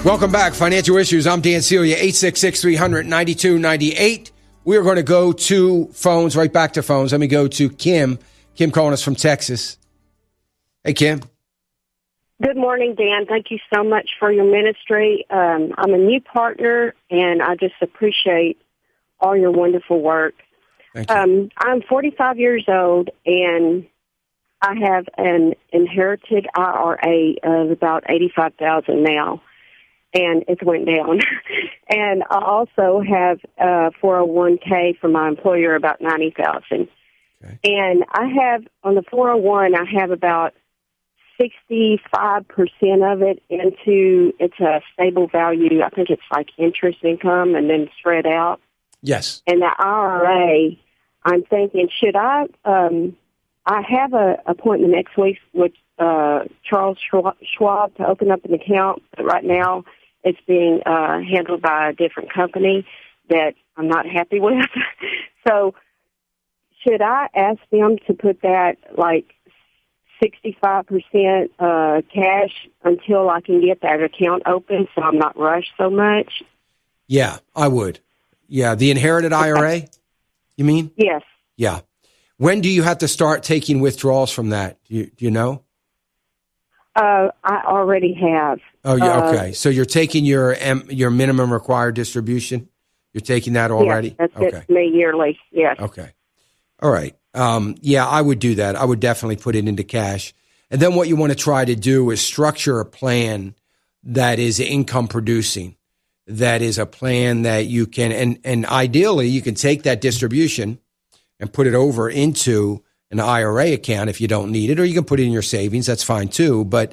Welcome back. Financial Issues. I'm Dan Celia, 866-300-9298. We are going to go to phones, right back to phones. Let me go to Kim. Kim calling us from Texas. Hey, Kim. Good morning, Dan. Thank you so much for your ministry. I'm a new partner, and I just appreciate all your wonderful work. Thank you. I'm 45 years old, and I have an inherited IRA of about $85,000 now, and it went down. And I also have a 401k from my employer, about $90,000. Okay. And I have, on the 401, I have about 65% of it into, it's a stable value. I think it's like interest income and then spread out. Yes. And the IRA, I'm thinking, should I have an appointment next week with Charles Schwab to open up an account, but right now it's being handled by a different company that I'm not happy with. So should I ask them to put that like 65% cash until I can get that account open so I'm not rushed so much? Yeah, I would. Yeah, the inherited IRA, you mean? Yes. Yeah. When do you have to start taking withdrawals from that? Do you know? I already have. Oh, yeah. Okay. So you're taking your minimum required distribution? You're taking that already? Yes, that's okay. it, me yearly. Yes. Okay. All right. Yeah, I would do that. I would definitely put it into cash. And then what you want to try to do is structure a plan that is income producing. That is a plan that you can, and ideally you can take that distribution and put it over into an IRA account if you don't need it, or you can put it in your savings. That's fine too. But,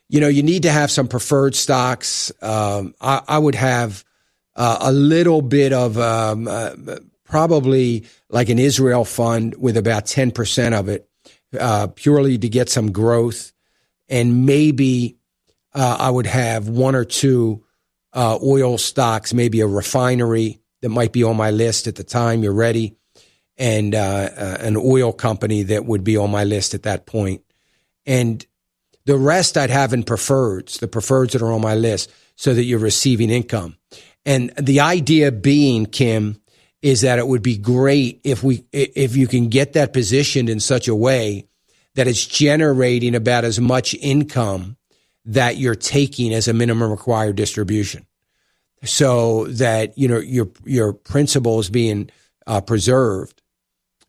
you need to have some preferred stocks. I would have a little bit of, probably like an Israel fund with about 10% of it, purely to get some growth. And maybe, I would have one or two, oil stocks, maybe a refinery that might be on my list at the time you're ready, and an oil company that would be on my list at that point. And the rest I'd have in preferreds, the preferreds that are on my list, so that you're receiving income. And the idea being, Kim, is that it would be great if you can get that positioned in such a way that it's generating about as much income that you're taking as a minimum required distribution, so that your principal is being preserved,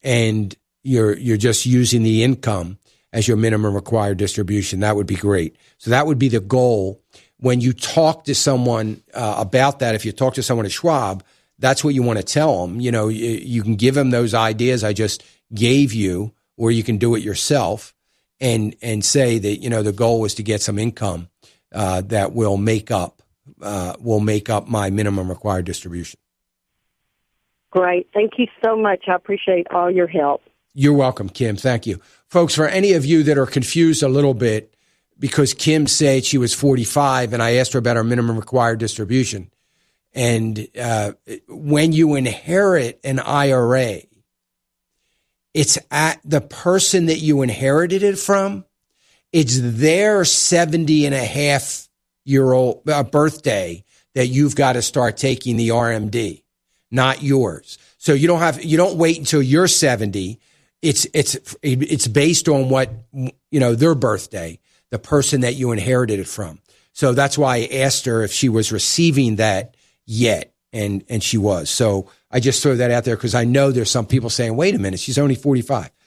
and you're just using the income as your minimum required distribution. That would be great. So that would be the goal. When you talk to someone about that, if you talk to someone at Schwab, that's what you want to tell them. You can give them those ideas I just gave you, or you can do it yourself, and say that the goal is to get some income that will make up my minimum required distribution. Great. Thank you so much. I appreciate all your help. You're welcome, Kim. Thank you. Folks, for any of you that are confused a little bit, because Kim said she was 45 and I asked her about her minimum required distribution. And when you inherit an IRA, it's at the person that you inherited it from. It's their 70-and-a-half-year-old birthday that you've got to start taking the RMD, not yours. So you don't wait until you're 70. It's based on what, their birthday, the person that you inherited it from. So that's why I asked her if she was receiving that yet. And she was. So I just throw that out there because I know there's some people saying, wait a minute, she's only 45.